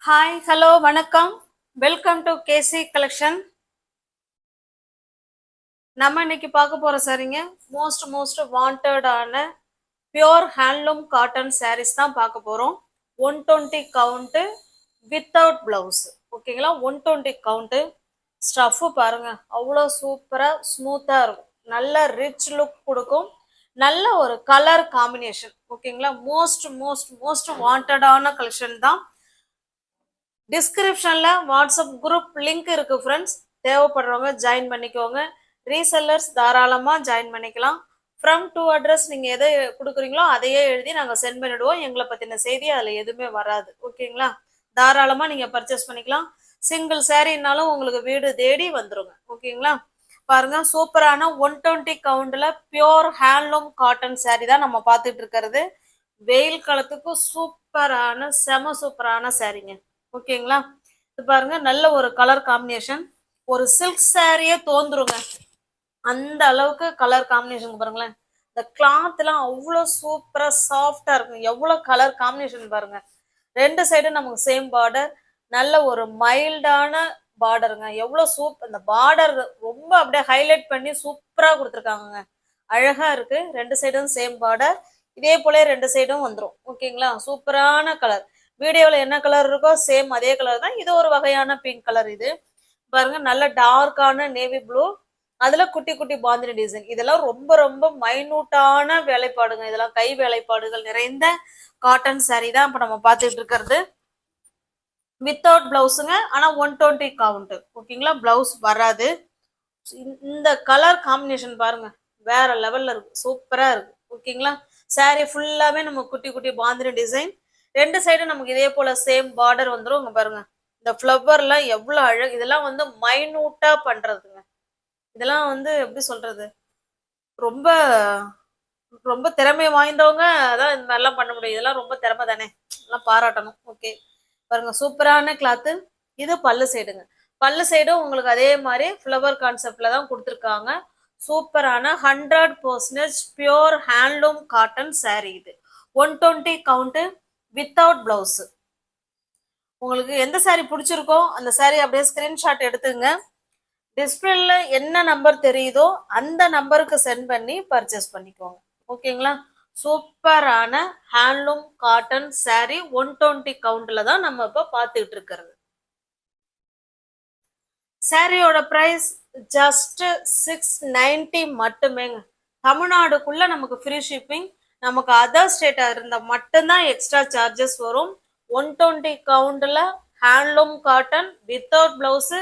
Hi hello வணக்கம். Welcome to KC collection. நம்ம இன்னைக்கு பார்க்க போற சாரீங்க மோஸ்ட் வாண்டடான பியோர் ஹேண்ட்லூம் காட்டன் சாரீஸ் தான் பார்க்க போறோம். 120 கவுண்ட் வித்தவுட் பிளவுஸ். ஓகேங்களா, 120 கவுண்ட். ஸ்டஃப் பாருங்க, அவ்வளோ சூப்பரா ஸ்மூத்தா இருக்கும். நல்ல ரிச் லுக் கொடுக்கும். நல்ல ஒரு கலர் காம்பினேஷன். ஓகேங்களா, மோஸ்ட் வாண்டடான கலெக்ஷன் தான். டிஸ்கிரிப்ஷன்ல வாட்ஸ்அப் குரூப் லிங்க் இருக்கு ஃப்ரெண்ட்ஸ். தேவைப்படுறவங்க ஜாயின் பண்ணிக்கோங்க. ரீசெல்லர்ஸ் தாராளமா ஜாயின் பண்ணிக்கலாம். ஃப்ரம் டு அட்ரஸ் நீங்க எதை கொடுக்குறீங்களோ அதையே எழுதி நாங்க சென்ட் பண்ணிடுவோம். எங்களை பத்தின செய்தி அதுல எதுவுமே வராது. ஓகேங்களா, தாராளமா நீங்க பர்ச்சேஸ் பண்ணிக்கலாம். சிங்கிள் சாரினாலும் உங்களுக்கு வீடு தேடி வந்துருங்க. ஓகேங்களா, பாருங்க சூப்பரான 120 கவுண்ட்ல பியோர் ஹேண்ட்லூம் காட்டன் சாரி தான் நம்ம பார்த்துட்டு இருக்கிறது. வெயில் காலத்துக்கு சூப்பரான சூப்பரான சாரிங்க. ஓகேங்களா, இது பாருங்க நல்ல ஒரு கலர் காம்பினேஷன். ஒரு சில்க் சாரியே தோந்துருங்க அந்த அளவுக்கு கலர் காம்பினேஷன். பாருங்களேன், இந்த கிளாத் எல்லாம் அவ்வளவு சூப்பரா சாஃப்டா இருக்கும். எவ்வளவு கலர் காம்பினேஷன் பாருங்க. ரெண்டு சைடும் நமக்கு சேம் பார்டர். நல்ல ஒரு மைல்டான பார்டருங்க. எவ்வளவு இந்த பார்டர் ரொம்ப அப்படியே ஹைலைட் பண்ணி சூப்பரா கொடுத்துருக்காங்க. அழகா இருக்கு. ரெண்டு சைடும் சேம் பார்டர். இதே போல ரெண்டு சைடும் வந்துடும். ஓகேங்களா, சூப்பரான கலர். வீடியோல என்ன கலர் இருக்கோ சேம் அதே கலர் தான். இது ஒரு வகையான பிங்க் கலர். இது பாருங்க, நல்ல டார்க்கான நேவி ப்ளூ, அதுல குட்டி குட்டி பாந்தினி டிசைன். இதெல்லாம் ரொம்ப மைனூட்டான வேலைப்பாடுங்க. இதெல்லாம் கை வேலைப்பாடுகள் நிறைந்த காட்டன் சாரி தான் இப்ப நம்ம பார்த்துட்டு இருக்கிறது. வித்தவுட் பிளவுஸுங்க. ஆனா 120 கவுண்ட். ஓகேங்களா, பிளவுஸ் வராது. இந்த கலர் காம்பினேஷன் பாருங்க, வேற லெவல்ல இருக்கு. சூப்பரா இருக்கு. ஓகேங்களா, சாரி ஃபுல்லாவே நம்ம குட்டி குட்டி பாந்தினி டிசைன். ரெண்டு சைடும் நமக்கு இதே போல சேம் பார்டர் வந்துடும். இங்க பாருங்க, இந்த ஃப்ளவர்லாம் எவ்வளவு அழகு. இதெல்லாம் வந்து மைனூட்டா பண்றதுங்க. இதெல்லாம் வந்து எப்படி சொல்றது, ரொம்ப ரொம்ப திறமை வாய்ந்தவங்க அதான் இந்த மாதிரிலாம் பண்ண முடியும். இதெல்லாம் ரொம்ப திறமை தானே, எல்லாம் பாராட்டணும். ஓகே, பாருங்க சூப்பரான கிளாத்து. இது பல்லு சைடுங்க. பல்லு சைடும் உங்களுக்கு அதே மாதிரி ஃப்ளவர் கான்செப்ட்ல தான் கொடுத்துருக்காங்க. சூப்பரான 100% பியோர் ஹேண்ட்லூம் காட்டன் சாரி. இது 120 கவுண்ட் வித்தவுட் பிளவுஸ். உங்களுக்கு எந்த சாரி பிடிச்சிருக்கோ அந்த சாரி அப்படியே ஸ்கிரீன்ஷாட் எடுத்துங்க. டிஸ்பிளேல என்ன நம்பர் தெரியுதோ அந்த நம்பருக்கு சென்ட் பண்ணி பர்ச்சேஸ் பண்ணிக்கோங்க. ஓகேங்களா, சூப்பரான ஹேண்ட்லூம் காட்டன் சாரி 120 கவுண்ட்ல தான் நம்ம இப்ப பார்த்துட்டு இருக்கிறது. சாரியோட பிரைஸ் ஜஸ்ட் 690 மட்டுமேங்க. தமிழ்நாடுக்குள்ள நமக்கு ஃப்ரீ ஷிப்பிங். நமக்கு அதர் ஸ்டேட்டா இருந்தா மட்டும்தான் எக்ஸ்ட்ரா சார்ஜஸ் வரும். 120 கவுண்ட்ல handloom cotton without blouse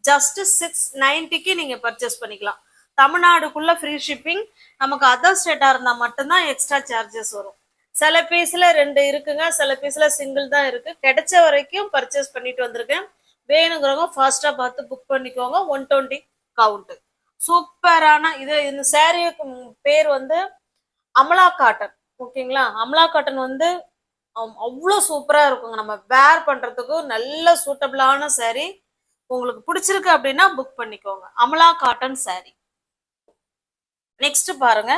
just 690க்கு நீங்க பர்ச்சேஸ் பண்ணிக்கலாம். தமிழ்நாடுக்குள்ள ஃப்ரீ ஷிப்பிங். நமக்கு அதர் ஸ்டேட்டா இருந்தா மட்டும்தான் எக்ஸ்ட்ரா சார்ஜஸ் வரும். சில பீஸ்ல ரெண்டு இருக்குங்க, சில பீஸ்ல சிங்கிள் தான் இருக்கு. கிடைச்ச வரைக்கும் பர்ச்சேஸ் பண்ணிட்டு வந்திருக்கேன். வேணுங்கிறவங்க ஃபாஸ்டா பார்த்து புக் பண்ணிக்கோங்க. 120 கவுண்ட் சூப்பரான இது. இந்த சாரிக்கு பேர் வந்து அமலா காட்டன். ஓகேங்களா, அமலா காட்டன் வந்து அவ்வளோ சூப்பரா இருக்குங்க. நம்ம வேர் பண்றதுக்கு நல்ல சூட்டபிளான சாரி. உங்களுக்கு பிடிச்சிருக்கு அப்படின்னா புக் பண்ணிக்கோங்க. Amala cotton sorry. நெக்ஸ்ட் பாருங்க,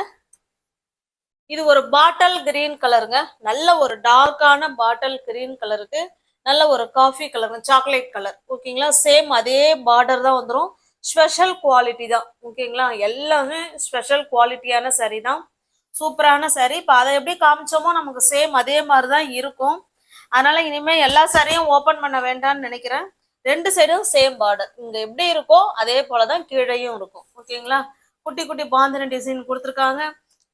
இது ஒரு பாட்டில் கிரீன் கலருங்க. நல்ல ஒரு டார்க்கான பாட்டில் கிரீன் கலருக்கு நல்ல ஒரு காஃபி கலருங்க, சாக்லேட் கலர். ஓகேங்களா, சேம் அதே பார்டர் தான் வந்துடும். ஸ்பெஷல் குவாலிட்டி தான். ஓகேங்களா, எல்லாமே ஸ்பெஷல் குவாலிட்டியான சாரி தான். சூப்பரான சாரி. இப்போ அதை எப்படி காமிச்சோமோ நமக்கு சேம் அதே மாதிரி தான் இருக்கும். அதனால இனிமே எல்லா சாரியும் ஓபன் பண்ண வேண்டாம்னு நினைக்கிறேன். ரெண்டு சைடும் சேம் பார்டர். இங்க எப்படி இருக்கோ அதே போலதான் கீழையும் இருக்கும். ஓகேங்களா, குட்டி குட்டி பாந்தினி டிசைன் கொடுத்துருக்காங்க.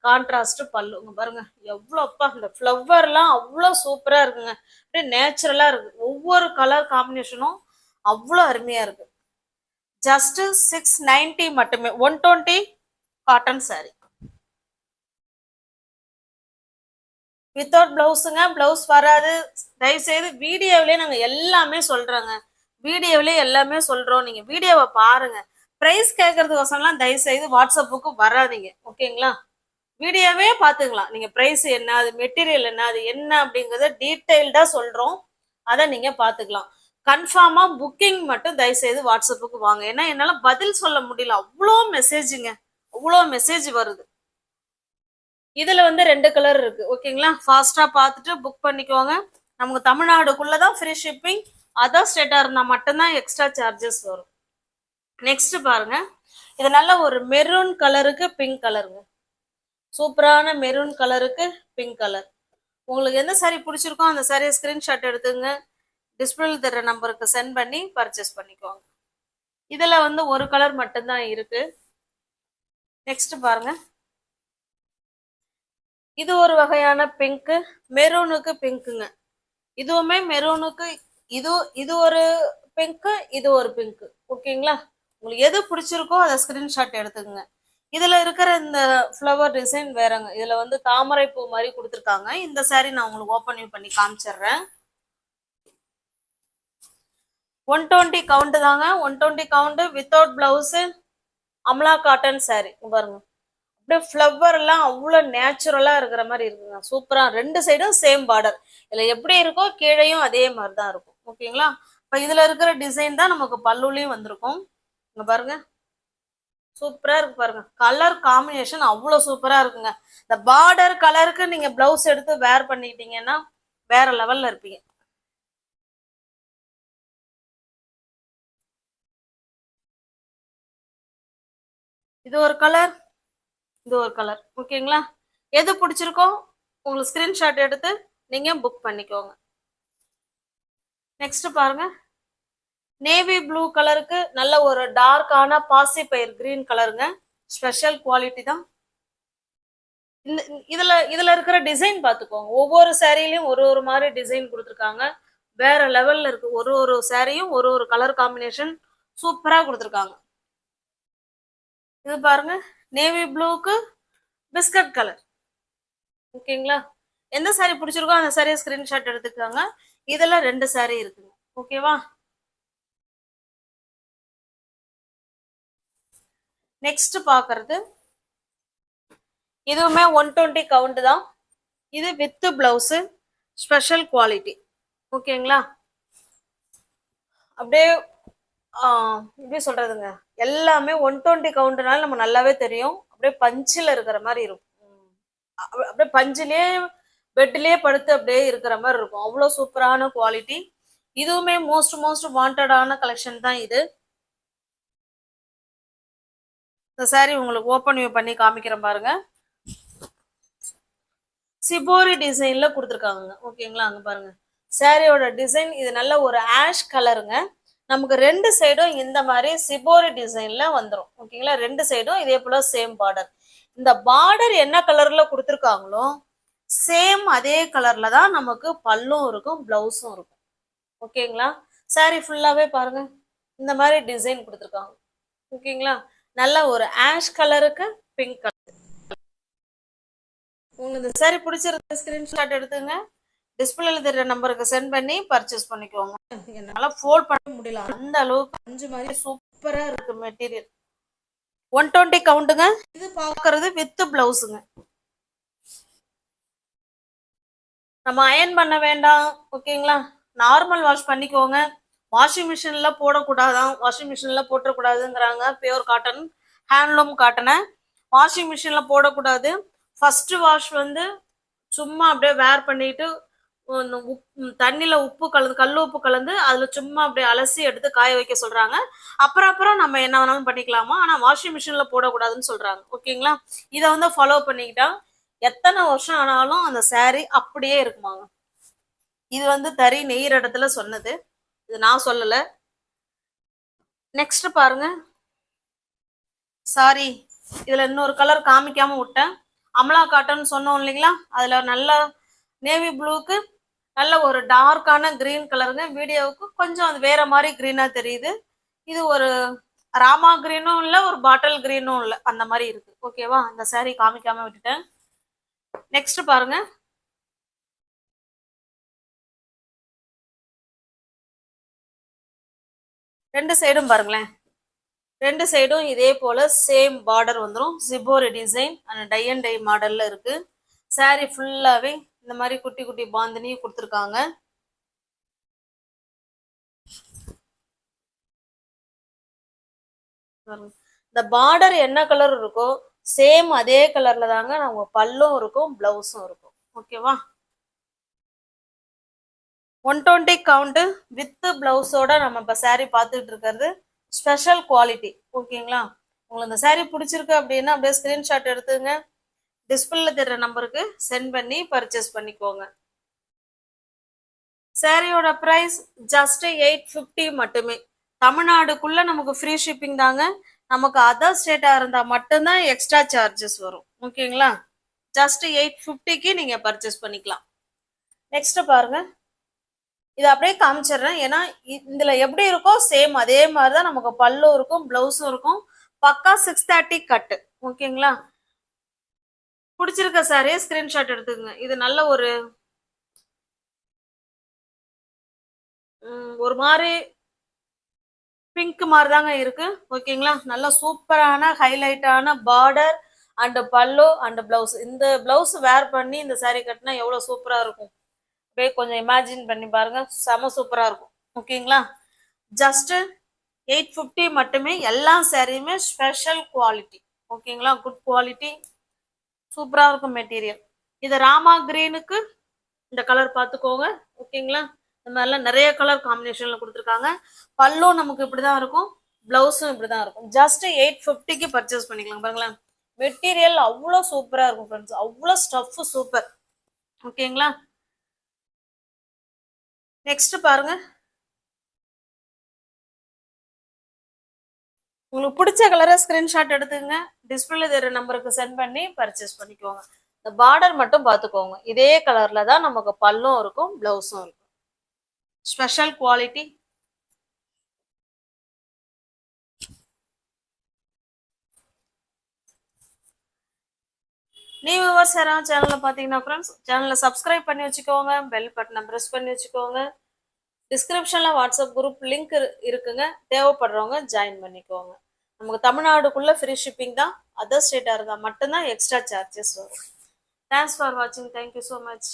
கான்ட்ராஸ்ட் பல்லு. பாருங்க எவ்வளோப்பா, இந்த ஃப்ளவர்லாம் அவ்வளோ சூப்பரா இருக்குங்க. அப்படியே நேச்சுரலா இருக்கு. ஒவ்வொரு கலர் காம்பினேஷனும் அவ்வளோ அருமையா இருக்கு. ஜஸ்ட் 690 மட்டுமே. 120 காட்டன் சாரி வித்தவுட் பிளவுஸுங்க. பிளவுஸ் வராது. தயவுசெய்து வீடியோவிலே நாங்க எல்லாமே சொல்றோங்க. வீடியோவிலே எல்லாமே சொல்றோம். நீங்க வீடியோவை பாருங்க. பிரைஸ் கேட்கறதுக்கோசம்லாம் தயவுசெய்து வாட்ஸ்அப்புக்கு வராதிங்க. ஓகேங்களா, வீடியோவே பார்த்துக்கலாம். நீங்க பிரைஸ் என்ன, அது மெட்டீரியல் என்ன, அது என்ன அப்படிங்கறத டீட்டெயில்டா சொல்றோம். அதை நீங்க பார்த்துக்கலாம். கன்ஃபார்மா புக்கிங் மட்டும் தயவுசெய்து வாட்ஸ்அப்புக்கு வாங்க. ஏன்னா என்னால பதில் சொல்ல முடியல. அவ்வளோ மெசேஜுங்க, அவ்வளோ மெசேஜ் வருது. இதுல வந்து ரெண்டு கலர் இருக்கு. ஓகேங்களா, ஃபாஸ்டா பார்த்துட்டு புக் பண்ணிக்கோங்க. நமக்கு தமிழ்நாடுக்குள்ளதான் ஃப்ரீ ஷிப்பிங், அதர் ஸ்டேட்டா இருந்தா மட்டும்தான் எக்ஸ்ட்ரா சார்ஜஸ் வரும். நெக்ஸ்ட் பாருங்க, இது நல்ல ஒரு மெரூன் கலருக்கு பிங்க் கலருங்க. சூப்பரான மெரூன் கலருக்கு பிங்க் கலர். உங்களுக்கு எந்த சாரி பிடிச்சிருக்கோ அந்த சாரியை ஸ்கிரீன்ஷாட் எடுத்துங்க, டிஸ்பிளேல தர்ற நம்பருக்கு சென்ட் பண்ணி பர்ச்சேஸ் பண்ணிக்கோங்க. இதுல வந்து ஒரு கலர் மட்டும்தான் இருக்கு. நெக்ஸ்ட் பாருங்க, இது ஒரு வகையான பிங்க், மெரூனுக்கு பிங்க்குங்க. இதுவுமே மெரூனுக்கு, இது ஒரு பிங்க், இது ஒரு பிங்க். ஓகேங்களா, உங்களுக்கு எது பிடிச்சிருக்கோ அதை ஸ்கிரீன்ஷாட் எடுத்துக்கோங்க. இதுல இருக்கிற இந்த ஃப்ளவர் டிசைன் வேறங்க. இதுல வந்து தாமரை பூ மாதிரி கொடுத்துருக்காங்க. இந்த சாரி நான் உங்களுக்கு ஓப்பன் பண்ணி காமிச்சிடுறேன். 120 கவுண்ட் தாங்க. 120 count without blouse, Amala cotton sorry. பாருங்க, அப்படியே ஃப்ளவர் எல்லாம் அவ்வளவு நேச்சுரலா இருக்கிற மாதிரி இருக்குங்க. சூப்பரா, ரெண்டு சைடும் சேம் பார்டர். இதுல எப்படி இருக்கோ கீழையும் அதே மாதிரிதான் இருக்கும். ஓகேங்களா, இப்ப இதுல இருக்கிற டிசைன் தான் நமக்கு பல்லுலயும் வந்திருக்கும். இங்க பாருங்க, சூப்பரா இருக்கு பாருங்க. கலர் காம்பினேஷன் அவ்வளவு சூப்பரா இருக்குங்க. இந்த பார்டர் கலருக்கு நீங்க பிளவுஸ் எடுத்து வேர் பண்ணிக்கிட்டீங்கன்னா வேற லெவல்ல இருப்பீங்க. இது ஒரு கலர், இது ஒரு கலர். ஓகேங்களா, எது பிடிச்சிருக்கோ உங்களுக்கு ஸ்கிரீன்ஷாட் எடுத்து நீங்க புக் பண்ணிக்கோங்க. நெக்ஸ்ட் பாருங்க, நேவி ப்ளூ கலருக்கு நல்ல ஒரு டார்க்கான பாசி பயிர் கிரீன் கலருங்க. ஸ்பெஷல் குவாலிட்டி தான். இதுல இருக்கிற டிசைன் பார்த்துக்கோங்க. ஒவ்வொரு சாரிலையும் ஒரு ஒரு மாதிரி டிசைன் கொடுத்துருக்காங்க. வேற லெவல்ல இருக்கு. ஒரு ஒரு சாரியும் ஒரு ஒரு கலர் காம்பினேஷன் சூப்பரா கொடுத்துருக்காங்க. இது பாருங்க, நேவி ப்ளூக்கு பிஸ்கட் கலர். ஓகேங்களா, எந்த சாரி பிடிச்சிருக்கோ அந்த சாரியை ஸ்கிரீன்ஷாட் எடுத்துக்காங்க. இதுல ரெண்டு சாரி இருக்குங்க. ஓகேவா, நெக்ஸ்ட் பாக்குறது இதுவுமே 120 கவுண்ட் தான். இது வித் பிளவுஸ், ஸ்பெஷல் குவாலிட்டி. ஓகேங்களா, அப்படியே எப்படி சொல்றதுங்க, எல்லாமே 120 கவுண்ட்னால நம்ம நல்லாவே தெரியும். அப்படியே பஞ்சில் இருக்கிற மாதிரி இருக்கும். அப்படியே பஞ்சிலே பெட்லயே படுத்து அப்படியே இருக்கிற மாதிரி இருக்கும். அவ்வளவு சூப்பரான குவாலிட்டி. இதுவுமே மோஸ்ட் வாண்டடான கலெக்ஷன் தான் இது. இந்த சாரி உங்களுக்கு ஓப்பன் வியூ பண்ணி காமிக்கிறேன் பாருங்க. சிபோரி டிசைன்ல கொடுத்துருக்காங்க. ஓகேங்களா, அங்க பாருங்க சாரியோட டிசைன். இது நல்ல ஒரு ஆஷ் கலருங்க. நமக்கு ரெண்டு சைடும் இந்த மாதிரி சிபோரி டிசைன்ல வந்துடும். ஓகேங்களா, ரெண்டு சைடும் இதே போல சேம் பார்டர். இந்த பார்டர் என்ன கலர்ல கொடுத்துருக்காங்களோ சேம் அதே கலர்ல தான் நமக்கு பல்லும் இருக்கும், பிளவுஸும் இருக்கும். ஓகேங்களா, சாரி ஃபுல்லாவே பாருங்க இந்த மாதிரி டிசைன் கொடுத்துருக்காங்க. ஓகேங்களா, நல்ல ஒரு ஆஷ் கலருக்கு பிங்க் கலர். உங்களுக்கு இந்த சாரி பிடிச்சிருந்த ஸ்கிரீன்ஷாட் எடுத்துங்க, டிஸ்பிளேல தெரியற நம்பருக்கு சென்ட் பண்ணி பர்ச்சேஸ் பண்ணிக்கோங்க. என்னால ஃபோல்ட் பண்ண முடியல, அந்த அளவுக்கு பஞ்சு மாதிரி சூப்பரா இருக்கு மெட்டீரியல். 120 கவுண்ட்டுங்க. இது பாக்குறது வித் பிளவுஸுங்க. நம்ம அயன் பண்ண வேண்டாம். ஓகேங்களா, நார்மல் வாஷ் பண்ணிக்கோங்க. வாஷிங் மிஷின்ல போடக்கூடாதான், வாஷிங் மிஷின்ல போட்டக்கூடாதுங்கிறாங்க. பியூர் காட்டன், ஹேண்ட்லூம் காட்டனை வாஷிங் மிஷின்ல போடக்கூடாது. ஃபர்ஸ்ட் வாஷ் வந்து சும்மா அப்படியே வேர் பண்ணிட்டு தண்ணியில உப்பு கலந்து, கல் உப்பு கலந்து அதுல சும்மா அப்படியே அலசி எடுத்து காய வைக்க சொல்றாங்க. அப்புறம் நம்ம என்ன வேணாலும் பண்ணிக்கலாமா, ஆனா வாஷிங் மிஷின்ல போடக்கூடாதுன்னு சொல்றாங்க. ஓகேங்களா, இதை வந்து ஃபாலோ பண்ணிக்கிட்டா எத்தனை வருஷம் ஆனாலும் அந்த சாரி அப்படியே இருக்குமாங்க. இது வந்து தறி நெய்யற இடத்துல சொன்னது, இது நான் சொல்லல. நெக்ஸ்ட் பாருங்க, சாரி இதுல இன்னொரு கலர் காமிக்காம விட்டேன். அமலா காட்டன் சொன்னோம் இல்லைங்களா, அதுல நல்ல நேவி ப்ளூக்கு நல்ல ஒரு டார்க்கான கிரீன் கலருங்க. வீடியோவுக்கு கொஞ்சம் அது வேற மாதிரி கிரீனா தெரியுது. இது ஒரு ராமா கிரீனும் இல்ல, ஒரு பாட்டில் கிரீனும் இல்ல, அந்த மாதிரி இருக்கு. ஓகேவா, அந்த சாரி காமிக்காம விட்டுட்டேன். நெக்ஸ்ட் பாருங்க, ரெண்டு சைடும் பாருங்களேன், ரெண்டு சைடும் இதே போல சேம் பார்டர் வந்துடும். ஜிபோரி design and tie and dye மாடல்ல இருக்கு. சாரி ஃபுல்லாவே இந்த மாதிரி குட்டி குட்டி பாந்தினியும் கொடுத்துருக்காங்க. இந்த பார்டர் என்ன கலர் இருக்கோ சேம் அதே கலர்ல தாங்க நம்ம பல்லும் இருக்கும், பிளவுஸும் இருக்கும். ஓகேவா, 120 கவுண்ட் வித் பிளவுஸோட நம்ம இப்போ saree பார்த்துட்டு இருக்கிறது ஸ்பெஷல் குவாலிட்டி. ஓகேங்களா? உங்களுக்கு இந்த saree பிடிச்சிருக்கு அப்படின்னா அப்படியே ஸ்கிரீன்ஷாட் எடுத்துங்க, டிஸ்பிளேல தெரிற நம்பருக்கு சென்ட் பண்ணி பர்ச்சேஸ் பண்ணிக்கோங்க. சாரியோட பிரைஸ் ஜஸ்ட் 850 மட்டுமே. தமிழ்நாடுக்குள்ள நமக்கு ஃப்ரீ ஷிப்பிங் தாங்க. நமக்கு அதர் ஸ்டேட்டா இருந்தா மட்டும்தான் எக்ஸ்ட்ரா சார்ஜஸ் வரும். ஓகேங்களா? ஜஸ்ட் 850க்கு நீங்க பர்ச்சேஸ் பண்ணிக்கலாம். நெக்ஸ்ட் பாருங்க, இது அப்படியே காமிச்சிடுறேன். ஏன்னா இதுல எப்படி இருக்கோ சேம் அதே மாதிரிதான் நமக்கு பல்லும் இருக்கும், பிளவுஸும் இருக்கும். பக்கா 630 கட்டு. ஓகேங்களா? பிடிச்சிருக்க சாரியை ஸ்கிரீன்ஷாட் எடுத்துக்கங்க. இது நல்ல ஒரு மாதிரி பிங்க் மாதிரி தாங்க இருக்கு. ஓகேங்களா? நல்ல சூப்பரான ஹைலைட்டான பார்டர் அண்ட் பல்லு அண்ட் பிளவுஸ். இந்த பிளவுஸ் வேர் பண்ணி இந்த saree கட்டினா எவ்வளவு சூப்பரா இருக்கும். அப்படியே கொஞ்சம் இமேஜின் பண்ணி பாருங்க, செம சூப்பரா இருக்கும். ஓகேங்களா? ஜஸ்ட் 850 மட்டுமே. எல்லா சாரியுமே ஸ்பெஷல் குவாலிட்டி. ஓகேங்களா? குட் குவாலிட்டி, சூப்பரா இருக்கும் மெட்டீரியல். இது ராமா கிரீனுக்கு இந்த கலர் பார்த்துக்கோங்க. ஓகேங்களா? இந்த மாதிரிலாம் நிறைய கலர் காம்பினேஷன்ல கொடுத்துருக்காங்க. பல்லும் நமக்கு இப்படிதான் இருக்கும், பிளவுஸும் இப்படிதான் இருக்கும். ஜஸ்ட் 850க்கு பர்ச்சேஸ் பண்ணிக்கலாம். பாருங்களேன், மெட்டீரியல் அவ்வளோ சூப்பரா இருக்கும் ஃப்ரெண்ட்ஸ், அவ்வளோ ஸ்டஃப் சூப்பர். ஓகேங்களா? நெக்ஸ்ட் பாருங்க, உங்களுக்கு பிடிச்ச கலரை ஸ்கிரீன்ஷாட் எடுத்துங்க, டிஸ்பிளேல தெரியுற நம்பருக்கு சென்ட் பண்ணி பர்ச்சேஸ் பண்ணிக்கோங்க. இந்த பார்டர் மட்டும் பார்த்துக்கோங்க, இதே கலர்ல தான் நமக்கு பல்லும் இருக்கும், பிளவுஸும் இருக்கும். Special quality. நீ வியூவர்ஸ் யாராவது சேனல்ல பாத்தீங்கன்னா ஃப்ரெண்ட்ஸ் சேனலை சப்ஸ்கிரைப் பண்ணி வச்சுக்கோங்க, பெல் பட்டனை ப்ரெஸ் பண்ணி வச்சுக்கோங்க. டிஸ்கிரிப்ஷன்ல வாட்ஸ்அப் குரூப் லிங்க் இருக்குங்க, தேவைப்படுறவங்க ஜாயின் பண்ணிக்கோங்க. நமக்கு தமிழ்நாடுக்குள்ள ஃப்ரீ ஷிப்பிங் தான், அதர் ஸ்டேட்டா இருந்தால் மட்டும்தான் எக்ஸ்ட்ரா சார்ஜஸ் வரும். தேங்க்ஸ் ஃபார் வாட்சிங். Thank you so much.